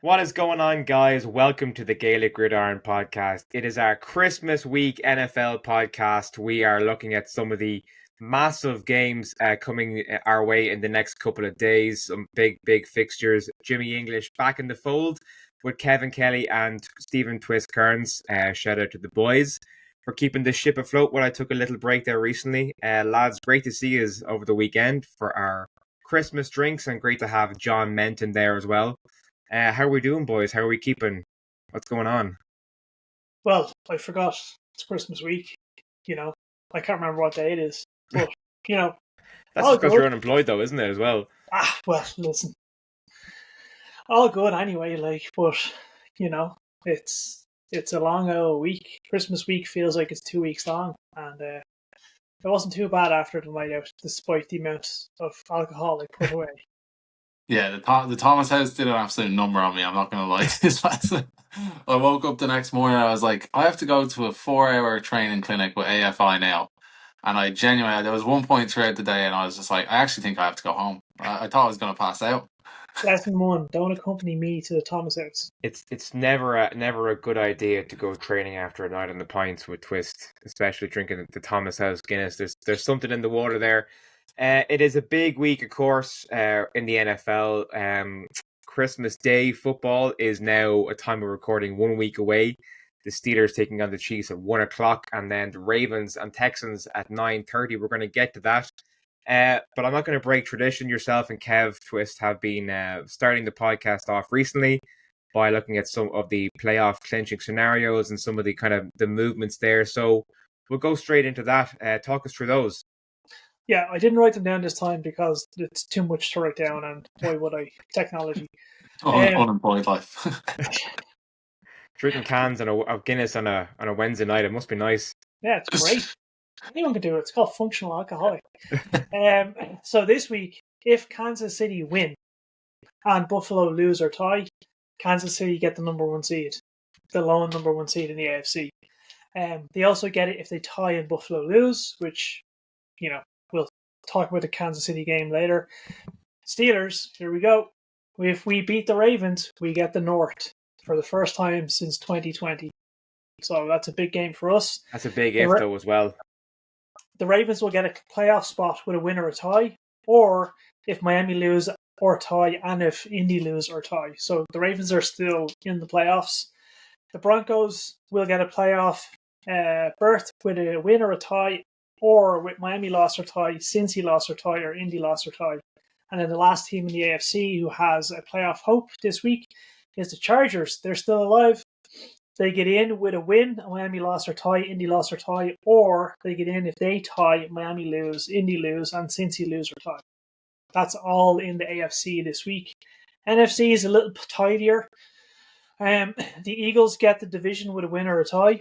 What is going on, guys? Welcome to the Gaelic Gridiron podcast. It is our Christmas week NFL podcast. We are looking at some of the massive games coming our way in the next couple of days. Some big fixtures. Jimmy English back in the fold with Kevin Kelly and Stephen Twist Kearns. Shout out to the boys for keeping the ship afloat while I took a little break there recently. Lads, great to see you over the weekend for our Christmas drinks, and great to have John Menton there as well. How are we doing, boys? How are we keeping? What's going on? Well, I forgot it's Christmas week. I can't remember what day it is, but That's all just because you're good. unemployed, though, isn't it, as well? Well, listen, all good anyway. But it's a long old week. Christmas week feels like it's 2 weeks long, and it wasn't too bad after the night out, despite the amount of alcohol I put away. Yeah, the Thomas House did an absolute number on me. I'm not going to lie to this. I woke up the next morning and I was like, I have to go to a 4-hour training clinic with AFI now. And I genuinely, there was one point throughout the day and I was just like, I actually think I have to go home. I thought I was going to pass out. Lesson one: don't accompany me to the Thomas House. It's never a good idea to go training after a night on the pints with Twist, especially drinking the Thomas House Guinness. There's something in the water there. It is a big week, of course, in the NFL. Christmas Day football is now, a time of recording, 1 week away. The Steelers taking on the Chiefs at 1 o'clock, and then the Ravens and Texans at 9:30. We're going to get to that. But I'm not going to break tradition. Yourself and Kev Twist have been starting the podcast off recently by looking at some of the playoff clinching scenarios and some of the kind of the movements there. So we'll go straight into that. Talk us through those. Yeah, I didn't write them down this time because it's too much to write down, and boy, would I. Technology. Unemployed life. Drinking cans of Guinness on a Wednesday night. It must be nice. Yeah, it's great. Anyone can do it. It's called functional alcoholic. So this week, if Kansas City win and Buffalo lose or tie, Kansas City get the number one seed, the lone number one seed in the AFC. They also get it if they tie and Buffalo lose, which, we'll talk about the Kansas City game later. Steelers, here we go. If we beat the Ravens, we get the North for the first time since 2020. So that's a big game for us. That's a big if, though, as well. The Ravens will get a playoff spot with a win or a tie, or if Miami lose or tie, and if Indy lose or tie. So the Ravens are still in the playoffs. The Broncos will get a playoff berth with a win or a tie, or with Miami loss or tie, Cincy loss or tie, or Indy loss or tie. And then the last team in the AFC who has a playoff hope this week is the Chargers. They're still alive. They get in with a win, a Miami loss or tie, Indy loss or tie, or they get in if they tie, Miami lose, Indy lose, and Cincy lose or tie. That's all in the AFC this week. NFC is a little tidier. The Eagles get the division with a win or a tie.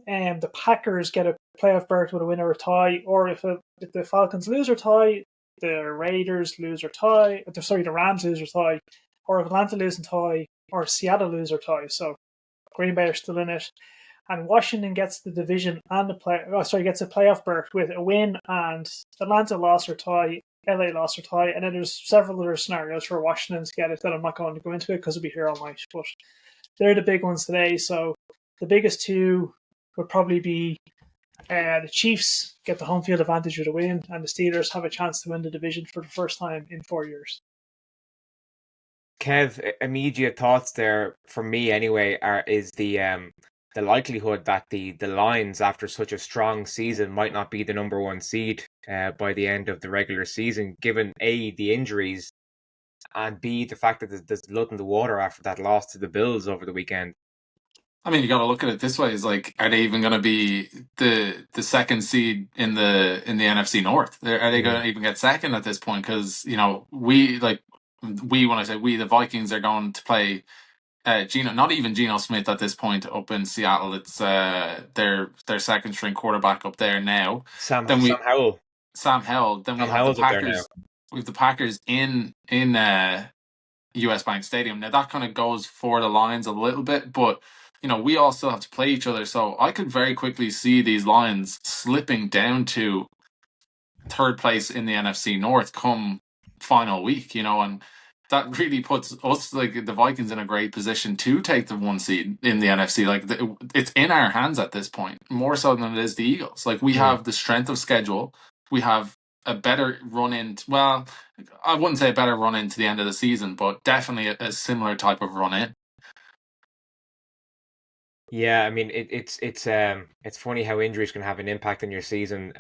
The Packers get a playoff berth with a win or a tie, or if the Falcons lose or tie, the Raiders lose or tie. The Rams lose or tie, or if Atlanta lose and tie, or Seattle lose or tie. So Green Bay are still in it, and Washington gets the division and gets a playoff berth with a win and Atlanta loss or tie, LA loss or tie, and then there's several other scenarios for Washington to get it that I'm not going to go into it because we'll be here all night. But they're the big ones today. So the biggest two would probably be the Chiefs get the home field advantage with a win, and the Steelers have a chance to win the division for the first time in 4 years. Kev, immediate thoughts there from me anyway is the likelihood that the Lions, after such a strong season, might not be the number one seed by the end of the regular season, given A, the injuries, and B, the fact that there's blood in the water after that loss to the Bills over the weekend. I mean, you got to look at it this way: is like, are they even going to be the second seed in the NFC North? Are they going to even get second at this point? Because when I say we, the Vikings are going to play not even Geno Smith at this point up in Seattle. It's their second string quarterback up there now. Sam Howell. Sam Howell. Then we have the Packers. We have the Packers in US Bank Stadium. Now that kind of goes for the Lions a little bit, but we all still have to play each other. So I could very quickly see these Lions slipping down to third place in the NFC North come final week, and that really puts us, like the Vikings, in a great position to take the 1 seed in the NFC. Like it's in our hands at this point, more so than it is the Eagles. Like we have the strength of schedule, we have a better run in. Well, I wouldn't say a better run into the end of the season, but definitely a similar type of run in. Yeah, I mean it's funny how injuries can have an impact on your season.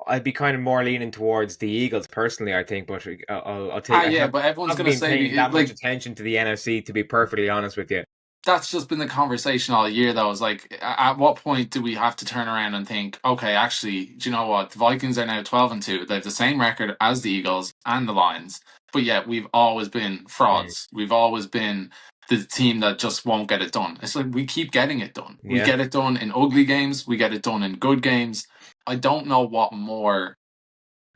I'd be kind of more leaning towards the Eagles personally, I think, but I'll take. I But everyone's haven't gonna been paying say that much like attention to the NFC, to be perfectly honest with you. that's just been the conversation all year, though. Is like, at what point do we have to turn around and think, okay, actually, do you know what? The Vikings are now 12-2. They have the same record as the Eagles and the Lions, but yet we've always been frauds. We've always been the team that just won't get it done. It's like we keep getting it done. We Yeah. get it done in ugly games. We get it done in good games. I don't know what more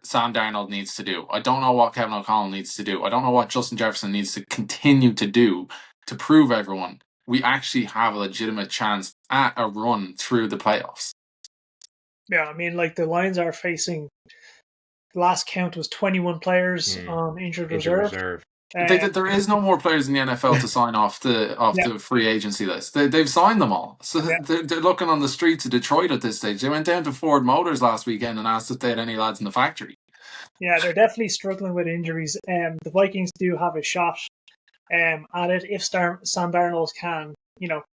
Sam Darnold needs to do. I don't know what Kevin O'Connell needs to do. I don't know what Justin Jefferson needs to continue to do to prove everyone we actually have a legitimate chance at a run through the playoffs. Yeah, I mean, like the Lions are facing. The last count was 21 players on injured reserve. There is no more players in the NFL to sign off the free agency list. They've signed them all. So they're looking on the streets of Detroit at this stage. They went down to Ford Motors last weekend and asked if they had any lads in the factory. Yeah, they're definitely struggling with injuries. The Vikings do have a shot at it if Sam Darnold can,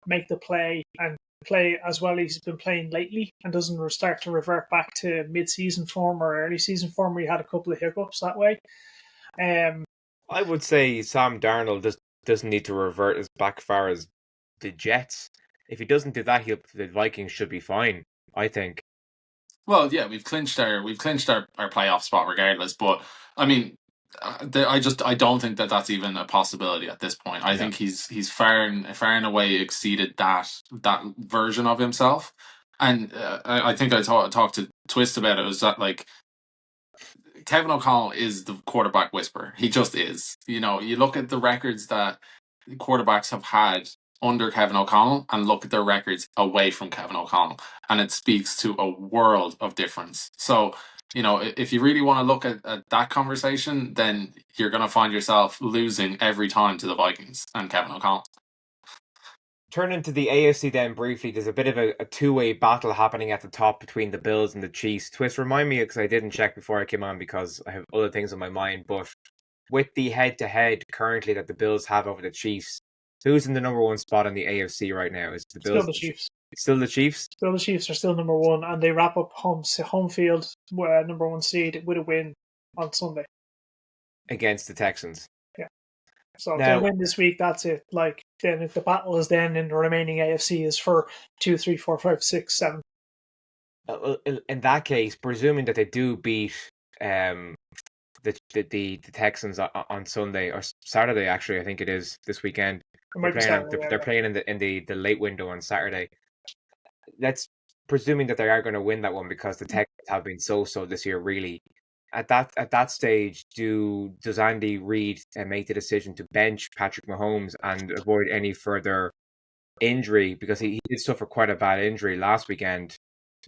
make the play and play as well as he's been playing lately and doesn't start to revert back to mid-season form or early season form where he had a couple of hiccups that way. I would say Sam Darnold doesn't need to revert as back far as the Jets. If he doesn't do that, the Vikings should be fine, I think. Well, yeah, we've clinched our playoff spot regardless. But I mean, I don't think that that's even a possibility at this point. I think he's far and away exceeded that version of himself. And I think I talked to Twist about it. Was that like Kevin O'Connell is the quarterback whisperer. He just is. You look at the records that quarterbacks have had under Kevin O'Connell and look at their records away from Kevin O'Connell, and it speaks to a world of difference. So, if you really want to look at that conversation, then you're going to find yourself losing every time to the Vikings and Kevin O'Connell. Turning to the AFC then briefly, there's a bit of a two-way battle happening at the top between the Bills and the Chiefs. Twist, remind me, because I didn't check before I came on because I have other things on my mind, but with the head-to-head currently that the Bills have over the Chiefs, who's in the number one spot in the AFC right now? Is the Bills? Still the Chiefs. Still the Chiefs? Still the Chiefs are still number one, and they wrap up home field number one seed with a win on Sunday. Against the Texans. Yeah. So if they win this week, that's it. Like, then if the battle is then in the remaining AFC is for 2, 3, 4, 5, 6, 7. In that case, presuming that they do beat the Texans on Sunday or Saturday, actually, I think it is this weekend. They're playing in the late window on Saturday. Let's presuming that they are going to win that one because the Texans have been so this year. Really, at that stage, does Andy Reid make the decision to bench Patrick Mahomes and avoid any further injury because he did suffer quite a bad injury last weekend?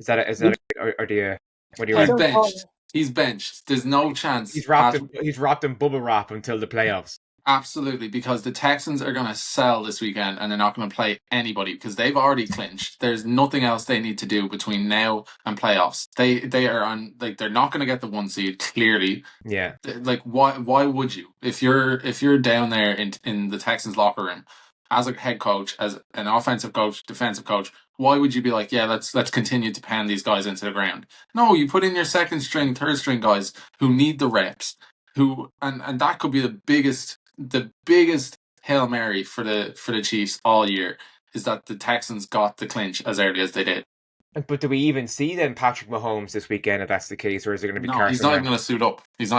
Or do you? What do you reckon? Benched. He's benched. There's no chance. He's wrapped in bubble wrap until the playoffs. Absolutely, because the Texans are going to sell this weekend and they're not going to play anybody because they've already clinched. There's nothing else they need to do between now and playoffs. They are on, like, they're not going to get the 1 seed clearly. Yeah. Like, why would you? If you're down there in the Texans locker room as a head coach, as an offensive coach, defensive coach, why would you be like, yeah, let's continue to pound these guys into the ground? No, you put in your second string, third string guys who need the reps, and that could be the biggest Hail Mary for the Chiefs all year is that the Texans got the clinch as early as they did. But do we even see then Patrick Mahomes this weekend if that's the case, or is it going to be Carson? He's not even going to suit up. Pat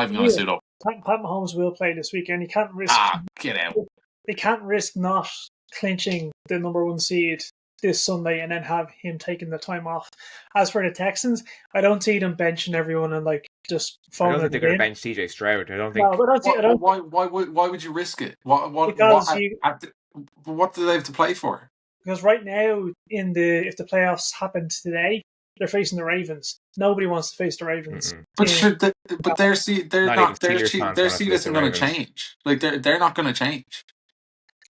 Mahomes will play this weekend. He can't risk. Get out. They can't risk not clinching the number one seed this Sunday and then have him taking the time off. As for the Texans, I don't see them benching everyone and just I don't think they're going to bench CJ Stroud. I don't think. No, why would you risk it? What do they have to play for? Because right now, if the playoffs happened today, they're facing the Ravens. Nobody wants to face the Ravens. But sure, but their Not even Steelers fans their want to seed face the isn't going to Ravens. change. Like they're not going to change.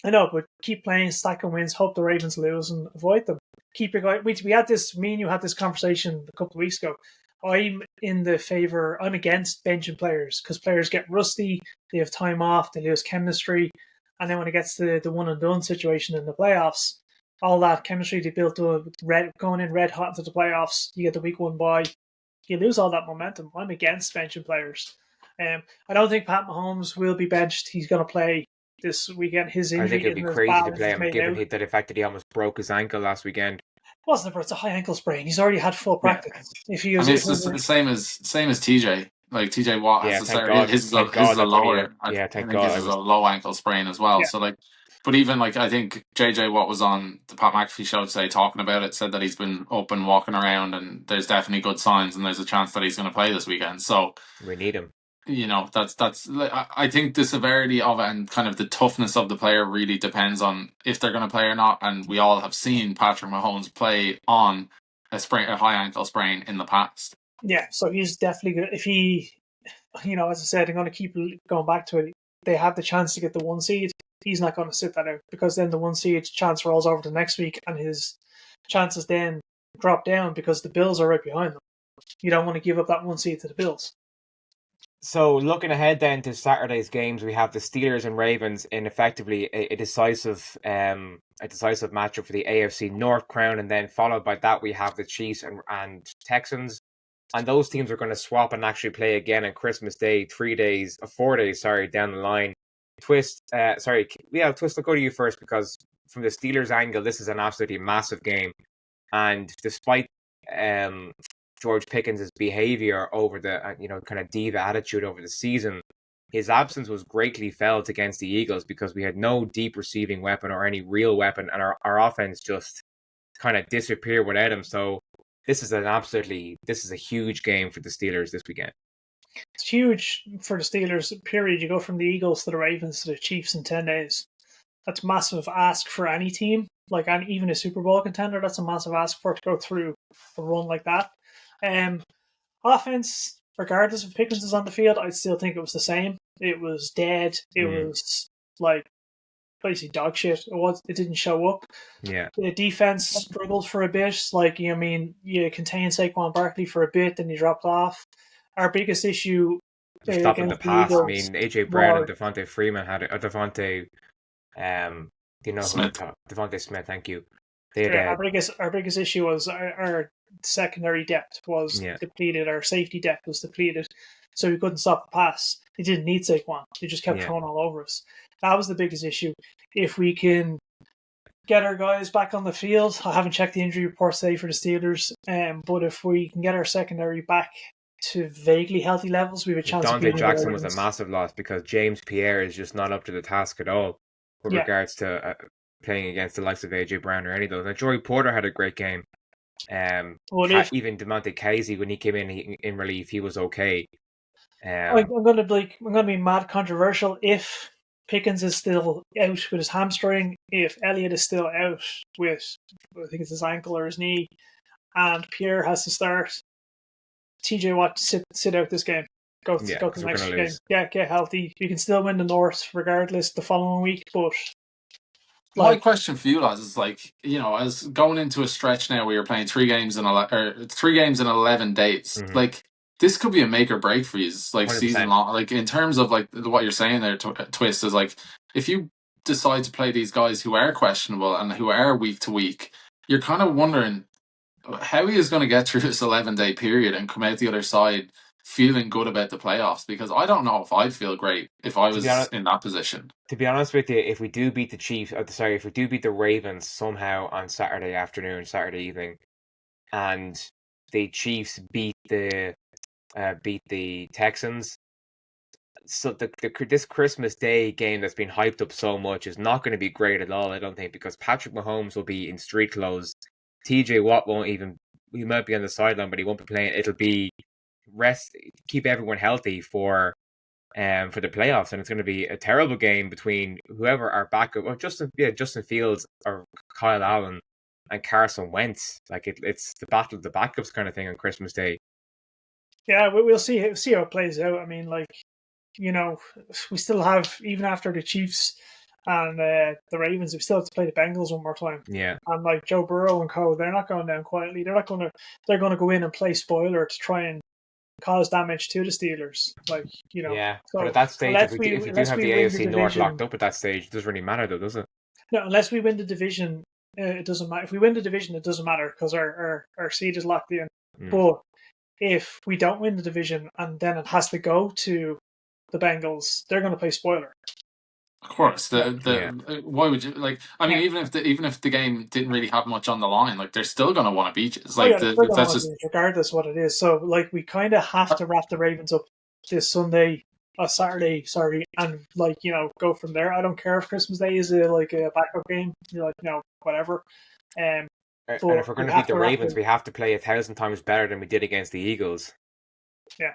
I know, but keep playing, stacking wins, hope the Ravens lose, and avoid them. Keep your guy. We had this. Me and you had this conversation a couple of weeks ago. I'm against benching players because players get rusty, they have time off, they lose chemistry, and then when it gets to the one and done situation in the playoffs, all that chemistry they built up, going in red hot into the playoffs, you get the week one bye, you lose all that momentum. I'm against benching players. I don't think Pat Mahomes will be benched. He's going to play this weekend. His I think injury it'd be isn't as crazy bad to as play it's him, made given out. the fact that he almost broke his ankle last weekend. Wasn't it? It's a high ankle sprain. He's already had full practice. If he was, it's the same as TJ. Like TJ Watt has Yeah, to thank start. God. His Thank is God a that's only lower. I thank think God. his is a low ankle sprain as well. Yeah. So like, but even like I think JJ Watt was on the Pat McAfee show today talking about it. Said that he's been up and walking around, and there's definitely good signs, and there's a chance that he's going to play this weekend. So We need him. you know that's I think the severity of it and kind of the toughness of the player really depends on if they're going to play or not. And we all have seen Patrick Mahomes play on a high ankle sprain in the past. Yeah, so he's definitely good. If he, as I said, I'm going to keep going back to it. They have the chance to get the 1 seed. He's not going to sit that out because then the 1 seed chance rolls over to next week, and his chances then drop down because the Bills are right behind them. You don't want to give up that 1 seed to the Bills. So looking ahead then to Saturday's games, we have the Steelers and Ravens in effectively a decisive matchup for the AFC North crown, and then followed by that we have the Chiefs and Texans, and those teams are going to swap and actually play again on Christmas Day, 4 days down the line. Twist, Twist, I'll go to you first because from the Steelers' angle, this is an absolutely massive game, and despite George Pickens' behavior over the kind of diva attitude over the season, his absence was greatly felt against the Eagles because we had no deep receiving weapon or any real weapon, and our offense just kind of disappeared without him. So this is a huge game for the Steelers this weekend. It's huge for the Steelers, period. You go from the Eagles to the Ravens to the Chiefs in 10 days. That's massive ask for any team, and even a Super Bowl contender. That's a massive ask for it to go through a run like that. Offense, regardless if Pickens is on the field, I still think it was the same. It was dead. It was basically dog shit. It didn't show up. Yeah. The defense struggled for a bit. You contained Saquon Barkley for a bit, then he dropped off. Our biggest issue stopping the pass. Eagles, I mean, AJ Brown and Devontae Freeman had Devontae. Smith. Devontae Smith. Thank you. Our biggest issue was our secondary depth was depleted. Our safety depth was depleted, so we couldn't stop the pass. They didn't need Saquon. They just kept throwing all over us. That was the biggest issue. If we can get our guys back on the field, I haven't checked the injury reports today for the Steelers, but if we can get our secondary back to vaguely healthy levels, we have a chance. Dante Jackson was a massive loss because James Pierre is just not up to the task at all with regards to playing against the likes of AJ Brown or any of those. Now, Joey Porter had a great game. Even Demonte Casey, when he came in relief, he was okay. I'm going to be mad controversial. If Pickens is still out with his hamstring, if Elliott is still out with, I think it's his ankle or his knee, and Pierre has to start, TJ Watt sit out this game. Go to the next game. Yeah, get healthy. You can still win the North regardless the following week, but my question for you lads is as going into a stretch now where you're playing 3 games in 11 days, this could be a make or break for you, 100%. Season long. In terms of what you're saying there, Twist, is if you decide to play these guys who are questionable and who are week to week, you're kind of wondering how he is going to get through this 11-day period and come out the other side feeling good about the playoffs, because I don't know if I'd feel great if I was in that position. To be honest with you, if we do beat if we do beat the Ravens somehow on Saturday evening, and the Chiefs beat the Texans, so this Christmas Day game that's been hyped up so much is not going to be great at all, I don't think, because Patrick Mahomes will be in street clothes. TJ Watt he might be on the sideline, but he won't be playing. It'll be keep everyone healthy for the playoffs, and it's going to be a terrible game between whoever our backup, or Justin Fields or Kyle Allen. and Carson Wentz. Like it's the battle of the backups kind of thing on Christmas Day. Yeah, we'll see how it plays out. I mean, like, we still have, even after the Chiefs and the Ravens, we still have to play the Bengals one more time. Yeah. And like Joe Burrow and co, they're not going down quietly. They're going to go in and play spoiler to try and cause damage to the Steelers. Like, Yeah, so but at that stage, if we do unless have we the win the AFC North division, locked up at that stage, it doesn't really matter though, does it? no, unless we win the division, it doesn't matter. If we win the division, it doesn't matter because our seed is locked in. But if we don't win the division and then it has to go to the Bengals, they're going to play spoiler. Of course, Yeah. why would you like? I mean, even if the game didn't really have much on the line, like they're still going to want to beat you. It's like they're going to that's want just to, regardless what it is. So, like, we kind of have to wrap the Ravens up this Sunday, Saturday, sorry, and like go from there. I don't care if Christmas Day is a backup game. You're like, whatever. And if we're going to beat the Ravens, we have to play 1,000 times better than we did against the Eagles. Yeah.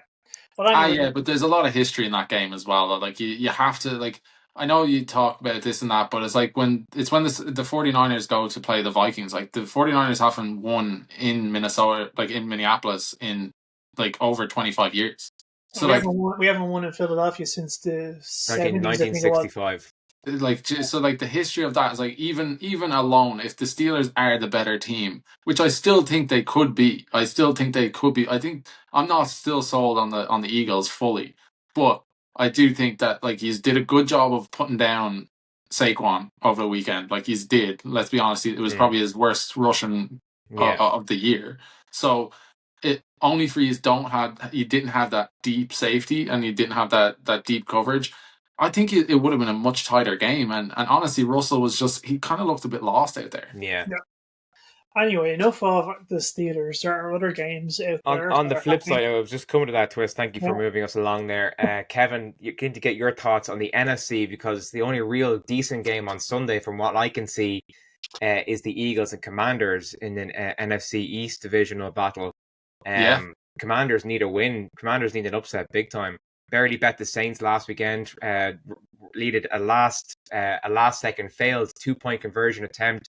But anyway, yeah, but there's a lot of history in that game as well. Like you have to like. I know you talk about this and that, but it's like when the 49ers go to play the Vikings, like the 49ers haven't won in Minnesota, like in Minneapolis, in like over 25 years. So we haven't won in Philadelphia since the 70s, I think it was. 1965. Like so, like the history of that is like even alone, if the Steelers are the better team, which I still think they could be, I think I'm not still sold on the Eagles fully, but I do think that like he's did a good job of putting down Saquon over the weekend. Like he's did. Let's be honest, it was probably his worst rushing of the year. So it only for you didn't have that deep safety and you didn't have that deep coverage. I think it would have been a much tighter game, and honestly, Russell he kind of looked a bit lost out there. Yeah. Anyway, enough of the Steelers. There are other games out there. On the flip side, I was just coming to that twist. Thank you for moving us along there. Kevin, you're keen to get your thoughts on the NFC because the only real decent game on Sunday, from what I can see, is the Eagles and Commanders in an NFC East divisional battle. Commanders need a win. Commanders need an upset big time. Barely bet the Saints last weekend. Leaded a last second failed 2-point conversion attempt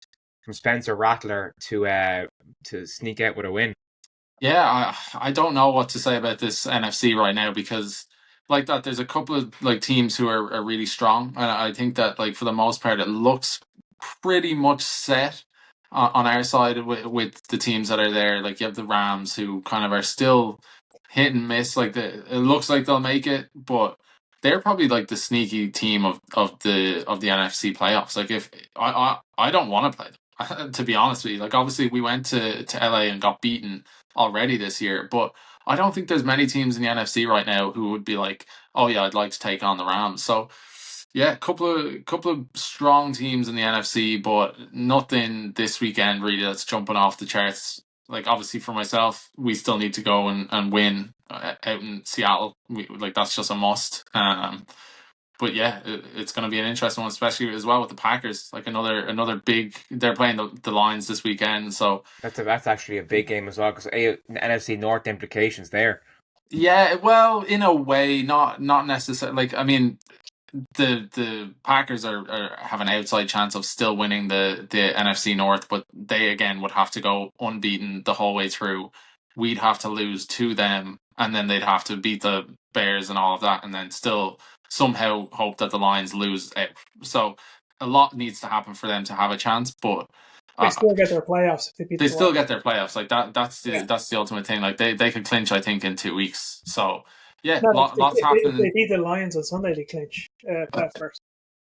from Spencer Rattler to sneak out with a win. Yeah, I don't know what to say about this NFC right now because like that there's a couple of like teams who are really strong, and I think that like for the most part it looks pretty much set on our side with the teams that are there. Like you have the Rams who kind of are still hit and miss. Like it looks like they'll make it, but they're probably like the sneaky team of the NFC playoffs. Like if I don't want to play them, to be honest with you. Like obviously we went to LA and got beaten already this year, but I don't think there's many teams in the NFC right now who would be like, oh yeah, I'd like to take on the Rams. So yeah, couple of strong teams in the NFC, but nothing this weekend really that's jumping off the charts. Like obviously for myself, we still need to go and win out in Seattle. Like that's just a must. But yeah, it's going to be an interesting one, especially as well with the Packers. Like another big. They're playing the Lions this weekend, so that's actually a big game as well because NFC North implications there. Yeah, well, in a way, not necessarily. Like I mean, the Packers have an outside chance of still winning the NFC North, but they again would have to go unbeaten the whole way through. We'd have to lose to them, and then they'd have to beat the Bears and all of that, and then still somehow hope that the Lions lose out. So a lot needs to happen for them to have a chance, but they still get their playoffs if they beat. They still get their playoffs. Like that's the ultimate thing. Like they could clinch, I think, in 2 weeks. So yeah, lots happening. If they beat the Lions on Sunday, they clinch playoffs first.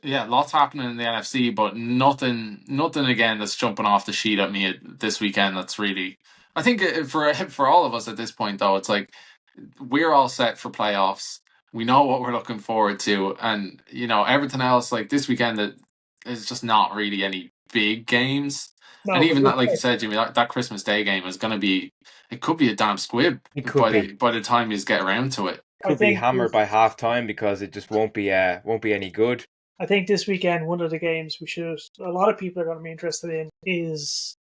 Yeah, lots happening in the NFC, but nothing again that's jumping off the sheet at me this weekend. That's really, I think for all of us at this point though, it's like we're all set for playoffs. We know what we're looking forward to, and everything else like this weekend that is just not really any big games. No, and even that, like you said, Jimmy, that Christmas Day game is going to be, it could be a damn squib by the time you get around to it. Could be hammered by half time because it just won't be any good. I think this weekend, one of the games a lot of people are going to be interested in is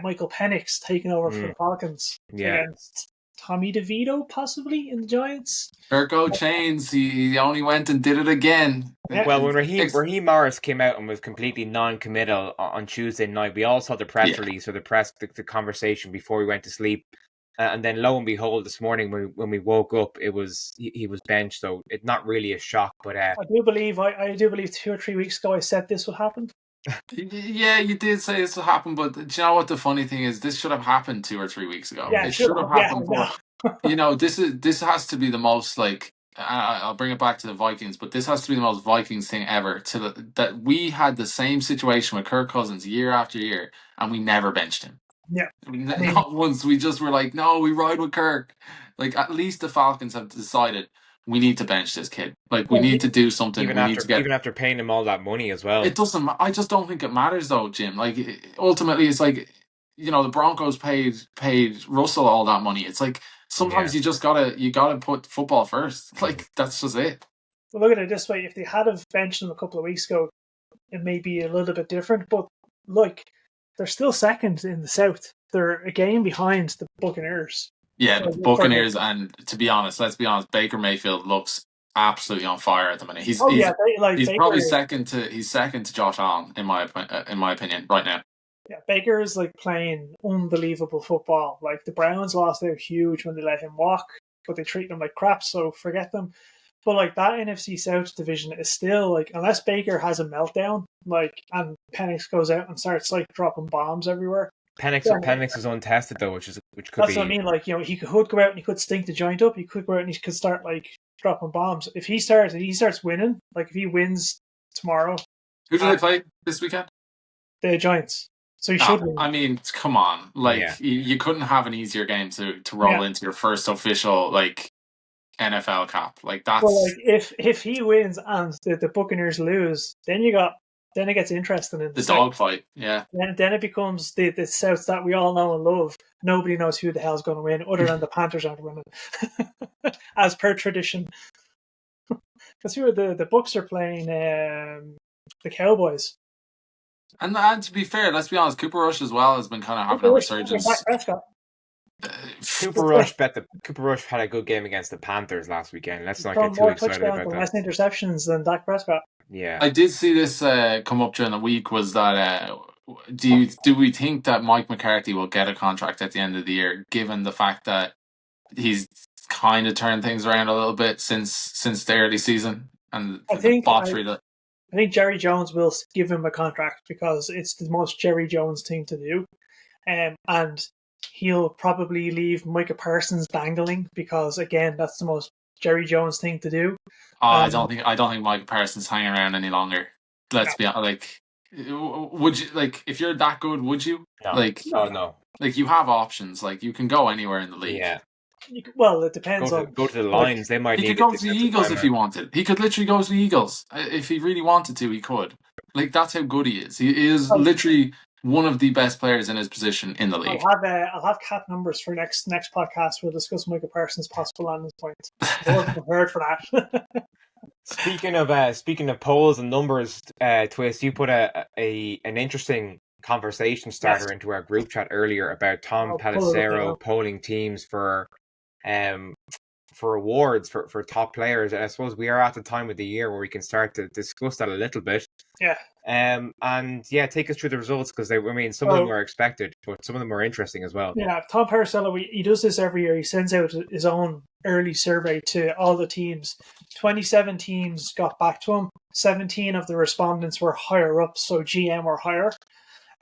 Michael Penix taking over for the Falcons against Tommy DeVito possibly in the Giants. Kirko Chains, he only went and did it again. Yeah. Well, when Raheem Morris came out and was completely non-committal on Tuesday night, we all saw the press release or the conversation before we went to sleep. And then lo and behold, this morning when we woke up, he was benched. So it's not really a shock, but I do believe 2 or 3 weeks ago I said this would happen. Yeah, you did say this would happen, but do you know what the funny thing is? This should have happened 2 or 3 weeks ago. Yeah, It should have happened. Yeah, This has to be the most like. I'll bring it back to the Vikings, but this has to be the most Vikings thing ever. That we had the same situation with Kirk Cousins year after year, and we never benched him. Yeah. Not once. We just were like, no, we ride with Kirk. Like, at least the Falcons have decided we need to bench this kid. Like, we need to do something. even after paying him all that money as well. It doesn't. I just don't think it matters though, Jim. Like, ultimately, it's like, the Broncos paid Russell all that money. It's like sometimes you just gotta put football first. Like, that's just it. Well, look at it this way: if they had have benched him a couple of weeks ago, it may be a little bit different. But look, they're still second in the South. They're a game behind the Buccaneers. Yeah, the Buccaneers, and to be honest, let's be honest, Baker Mayfield looks absolutely on fire at the minute. He's Baker, probably second to Josh Allen in my opinion right now. Yeah, Baker is like playing unbelievable football. Like the Browns lost out huge when they let him walk, but they treat him like crap, so forget them. But like that NFC South division is still like, unless Baker has a meltdown, like, and Penix goes out and starts like dropping bombs everywhere. Penix is untested though, which could that's what I mean. Like, he could go out and he could stink the joint up. He could go out and he could start like dropping bombs. If he starts winning, like if he wins tomorrow. Who do they play this weekend? The Giants. So he should win. I mean, come on. Like, you couldn't have an easier game to roll into your first official like NFL cap. Like, that's. Well, like if he wins and the Buccaneers lose, then it gets interesting in the dogfight. Yeah. Then it becomes the South that we all know and love. Nobody knows who the hell's going to win, other than the Panthers aren't winning, as per tradition. Because the Bucs are playing the Cowboys. And to be fair, let's be honest, Cooper Rush as well has been kind of having a resurgence. Cooper Rush had a good game against the Panthers last weekend. Let's not get too excited about that. Less interceptions than Dak Prescott. Yeah, I did see this come up during the week. Was that do we think that Mike McCarthy will get a contract at the end of the year, given the fact that he's kind of turned things around a little bit since the early season and the botchery that. I think Jerry Jones will give him a contract because it's the most Jerry Jones thing to do. And he'll probably leave Micah Parsons dangling because, again, that's the most Jerry Jones thing to do. I don't think Micah Parsons hanging around any longer. Let's be honest. Like, would you, like, if you're that good, would you? No. Like, no. Like, you have options. Like, you can go anywhere in the league. Yeah. Well, it depends go to the Lions. They might. He could go to the Eagles if he wanted. He could literally go to the Eagles if he really wanted to. He could. Like, that's how good he is. He is literally one of the best players in his position in the league. I'll have cap numbers for next podcast. We'll discuss Micah Parsons' possible landing point. I wasn't prepared for that. Speaking of polls and numbers, Twist, you put an interesting conversation starter into our group chat earlier about Tom Pelissero polling teams for awards for top players, and I suppose we are at the time of the year where we can start to discuss that a little bit. Yeah. Take us through the results, because some of them were expected, but some of them were interesting as well. Yeah, Tom Pelissero, he does this every year. He sends out his own early survey to all the teams. 27 teams got back to him. 17 of the respondents were higher up, so GM or higher.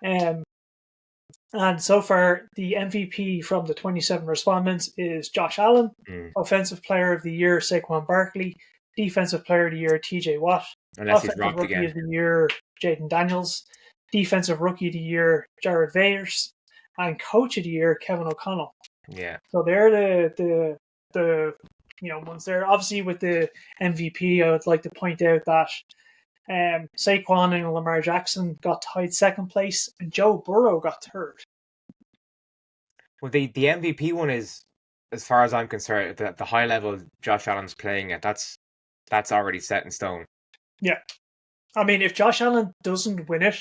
And so far, the MVP from the 27 respondents is Josh Allen. Offensive Player of the Year, Saquon Barkley. Defensive Player of the Year, TJ Watt. Unless he's Offensive rocked Rookie again. of the Year, Jaden Daniels. Defensive Rookie of the Year, Jared Vayers. And Coach of the Year, Kevin O'Connell. Yeah. So they're the ones there. Obviously, with the MVP, I would like to point out that Saquon and Lamar Jackson got tied second place, and Joe Burrow got third. Well, the MVP one is, as far as I'm concerned, the high level Josh Allen's playing at, that's already set in stone. Yeah. I mean, if Josh Allen doesn't win it,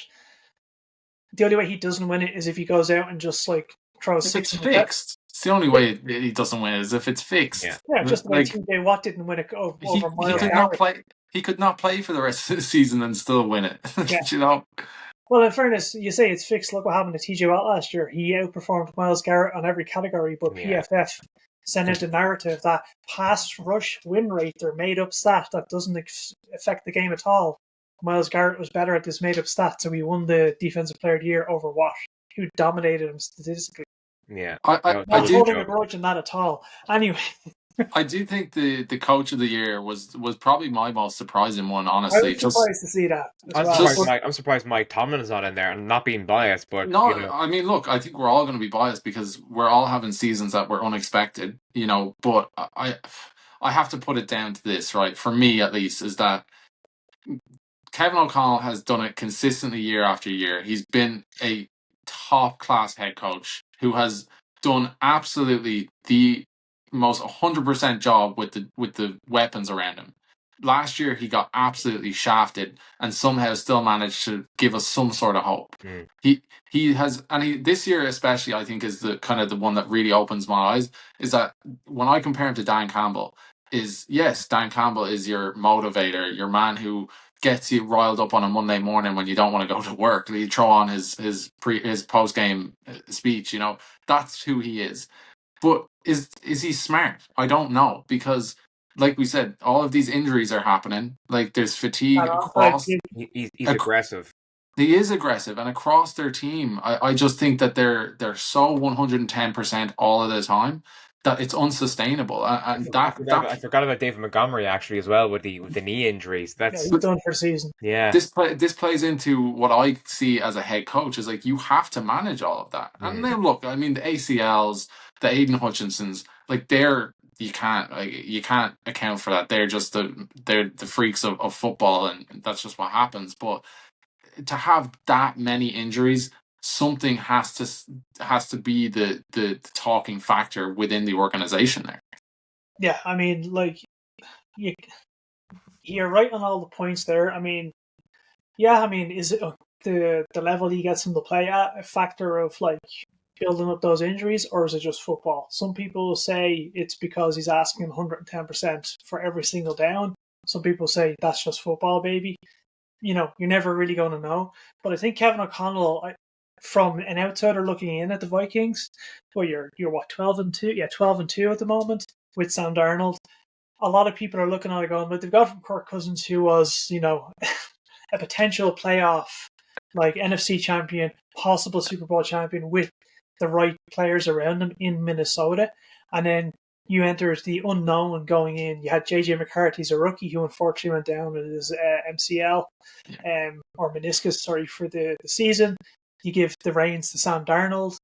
the only way he doesn't win it is if he goes out and just like throws It's fixed. It's the only way he doesn't win is if it's fixed. Yeah, just the way Like TJ Watt didn't win it over he Miles could Garrett. not play. He could not play for the rest of the season and still win it. Yeah. You know. Well, in fairness, you say it's fixed. Look what happened to TJ Watt last year. He outperformed Miles Garrett on every category, but PFF sent out the narrative that pass rush win rate, their made up stat that doesn't affect the game at all. Miles Garrett was better at this made up stat, so he won the Defensive Player of the Year over Watt, who dominated him statistically. Yeah, I Not do holding a grudge in that at all. Anyway. I do think the coach of the year was probably my most surprising one, I honestly. was surprised to see that. I'm surprised Mike Tomlin's not in there, and not being biased, but no, I mean, look, I think we're all going to be biased because we're all having seasons that were unexpected, you know. But I have to put it down to this, right? For me, at least, is that Kevin O'Connell has done it consistently year after year. He's been a top class head coach who has done absolutely the most 100% job with the weapons around him. Last year he got absolutely shafted and somehow still managed to give us some sort of hope. He has, and this year especially, I think, is the kind of the one that really opens my eyes, is that when I compare him to Dan Campbell, yes, Dan Campbell is your motivator, your man who gets you riled up on a Monday morning when you don't want to go to work. You throw on his post game speech. You know, that's who he is. But is he smart? I don't know, because, like we said, all of these injuries are happening. Like, there's fatigue across. He's aggressive. He is aggressive, and across their team, I just think that they're so 110% all of the time that it's unsustainable. And I forgot about David Montgomery actually as well with the knee injuries. He's done for season. Yeah. This plays into what I see as a head coach, is like, you have to manage all of that. And then look, I mean, the ACLs, the Aiden Hutchinsons, like, you can't account for that. They're just the freaks of football, and that's just what happens. But to have that many injuries, something has to be the talking factor within the organization there. Yeah, I mean, like, you're right on all the points there. I mean, is it the level he gets him to play at a factor of, like, building up those injuries, or is it just football? Some people say it's because he's asking 110% for every single down. Some people say that's just football, baby. You know, you're never really going to know. But I think Kevin O'Connell, from an outsider looking in at the Vikings, where you're what, 12-2? Yeah, 12-2 at the moment with Sam Darnold. A lot of people are looking at it going, but they've got from Kirk Cousins, who was, you know, a potential playoff, like, NFC champion, possible Super Bowl champion, with the right players around him in Minnesota. And then you entered the unknown going in. You had JJ McCarthy's a rookie who unfortunately went down with his MCL, or meniscus, for the season. You give the reins to Sam Darnold.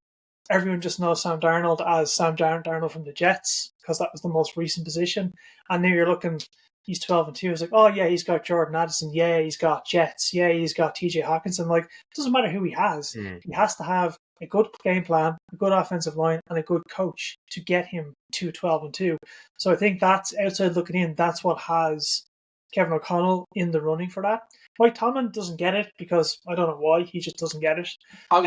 Everyone just knows Sam Darnold as Sam Darnold from the Jets, because that was the most recent position. And now you're looking, he's 12-2. It's like, oh yeah, he's got Jordan Addison. Yeah, he's got Jets. Yeah, he's got TJ Hawkinson. Like, it doesn't matter who he has. He has to have a good game plan, a good offensive line, and a good coach to get him to 12-2. So I think that's, outside looking in, that's what has Kevin O'Connell in the running for that. Mike Tomlin doesn't get it, because I don't know why, he just doesn't get it. I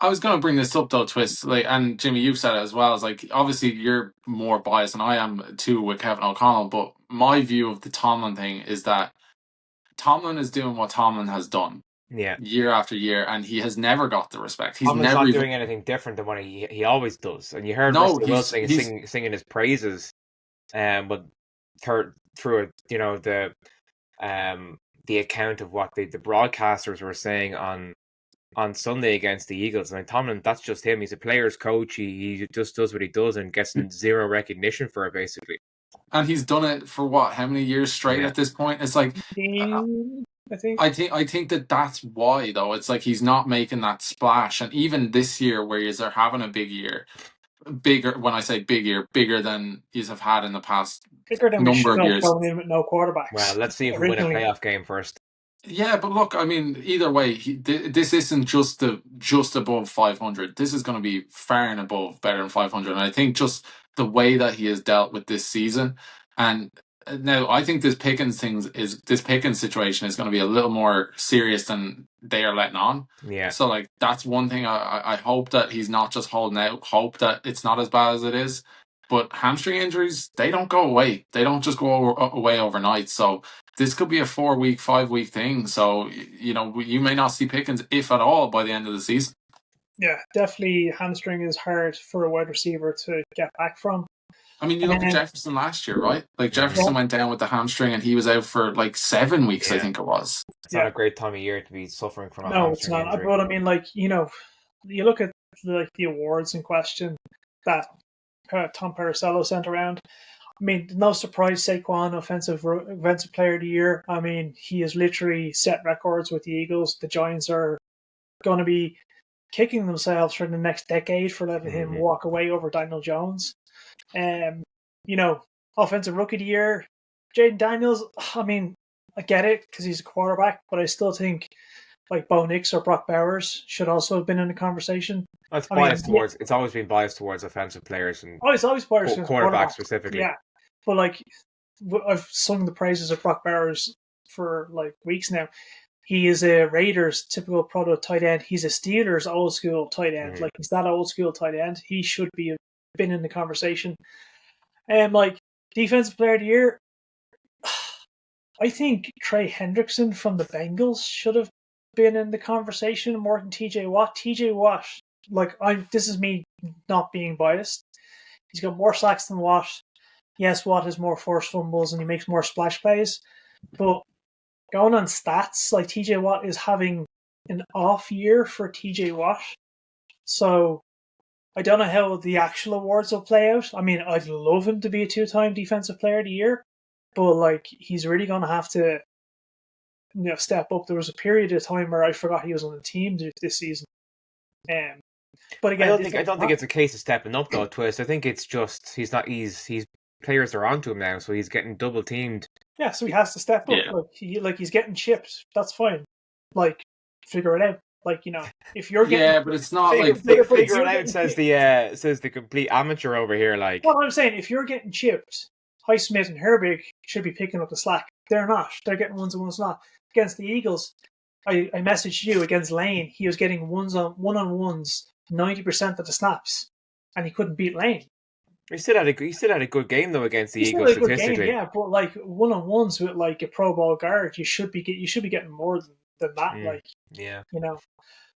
was gonna bring this up though, Twist. Like, and Jimmy, you've said it as well. It's like, obviously you're more biased than I am too with Kevin O'Connell, but my view of the Tomlin thing is that Tomlin is doing what Tomlin has done. Yeah. Year after year, and he has never got the respect. He's Tomlin's never not doing anything different than what he always does. And you heard Russell Wilson singing his praises, but through you know, the account of what the broadcasters were saying on Sunday against the Eagles. And Tomlin, that's just him. He's a player's coach. He just does what he does and gets zero recognition for it, basically. And he's done it for what? How many years straight at this point? It's like, I think that's why, though. It's like he's not making that splash. And even this year, where they're having a big year, bigger, when I say big year, bigger than you have had in the past number of years. Going in with no quarterbacks. Well, let's see if we win a playoff game first. Yeah, but look, I mean, either way, this isn't just above 500. This is going to be far and above, better than 500. And I think just the way that he has dealt with this season, and Now, I think this Pickens situation is going to be a little more serious than they are letting on. Yeah. So, like, that's one thing. I hope that he's not just holding out. Hope that it's not as bad as it is. But hamstring injuries, they don't go away. They don't just go away overnight. So this could be a 4-week, 5-week thing. So you may not see Pickens, if at all, by the end of the season. Yeah, definitely hamstring is hard for a wide receiver to get back from. I mean, you look at Jefferson last year, right? Like, Jefferson went down with the hamstring and he was out for like 7 weeks, I think it was. It's not a great time of year to be suffering from a No, hamstring it's not. injury. But I mean, like, you look at like the awards in question that Tom Paracello sent around. I mean, no surprise, Saquon, offensive player of the year. I mean, he has literally set records with the Eagles. The Giants are going to be kicking themselves for the next decade for letting him walk away over Daniel Jones. Offensive rookie of the year, Jaden Daniels. I mean, I get it because he's a quarterback, but I still think like Bo Nix or Brock Bowers should also have been in the conversation. It's always been biased towards offensive players and it's always biased towards quarterbacks specifically. Yeah, but like I've sung the praises of Brock Bowers for like weeks now. He is a Raiders typical proto tight end. He's a Steelers old school tight end. Like, he's that old school tight end. He should be been in the conversation. And like defensive player of the year, I think Trey Hendrickson from the Bengals should have been in the conversation more than TJ Watt. TJ Watt, like, this is me not being biased. He's got more sacks than Watt. Yes, Watt has more forced fumbles and he makes more splash plays. But going on stats, like, TJ Watt is having an off year for TJ Watt. So I don't know how the actual awards will play out. I mean, I'd love him to be a 2-time defensive player of the year, but like, he's really going to have to step up. There was a period of time where I forgot he was on the team this season. But again, I don't think it's a case of stepping up though, Twist. I think it's just he's players are onto him now, so he's getting double teamed. Yeah, so he has to step up. Yeah. He's getting chipped. That's fine. Like, figure it out. Like, if you're getting but it's not figure it out. Says the complete amateur over here. Like, what I'm saying, if you're getting chipped, Highsmith and Herbig should be picking up the slack. They're not. They're getting ones and ones not. Against the Eagles, I messaged you against Lane. He was getting one-on-ones 90% of the snaps, and he couldn't beat Lane. He still had a good game though against the Eagles statistically. Yeah, but like one-on-ones with like a Pro Bowl guard, you should be getting more than that. Like,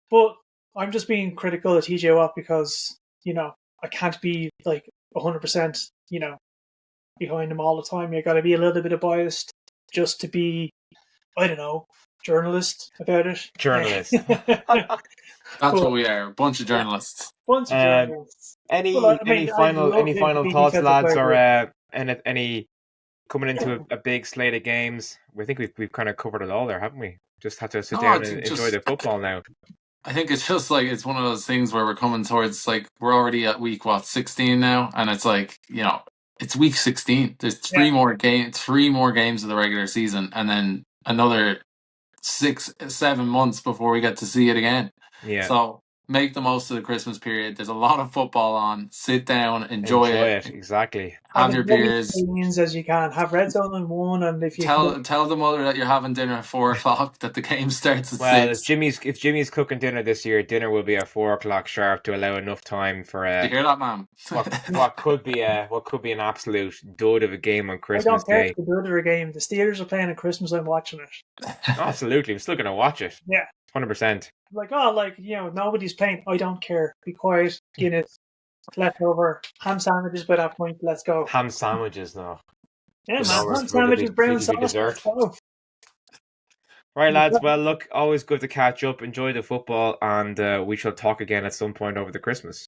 But I'm just being critical of TJ Watt because I can't be like 100% behind him all the time. You got to be a little bit of biased just to be, I don't know, journalist about it. Journalist. That's what we are, a bunch of journalists. Bunch of journalists. Any final thoughts, lads, or any coming into a big slate of games? We think we've kind of covered it all there, haven't we? Just have to sit down and enjoy the football now. I think it's just like, it's one of those things where we're coming towards, like, we're already at week 16 now, and it's like, it's week 16. There's three more games of the regular season, and then another 6-7 months before we get to see it again. Yeah. So make the most of the Christmas period. There's a lot of football on. Sit down, enjoy it. Exactly. Have your beers as you can. Have red zone on one, and if you tell the mother that you're having dinner at 4:00, that the game starts at 6. Well, if Jimmy's cooking dinner this year, dinner will be at 4:00 sharp to allow enough time for Do you hear that, ma'am? what could be an absolute dud of a game on Christmas Day. I don't care if the dud of a game. The Steelers are playing on Christmas. I'm watching it. Absolutely, I'm still gonna watch it. Yeah. 100%. Like, nobody's playing. I don't care. Be quiet. Guinness. Leftover ham sandwiches by that point. Let's go. Ham sandwiches, no. Yeah, man. Ham sandwiches, brown sauce. Dessert. Right, lads. Well, look, always good to catch up. Enjoy the football, and we shall talk again at some point over the Christmas.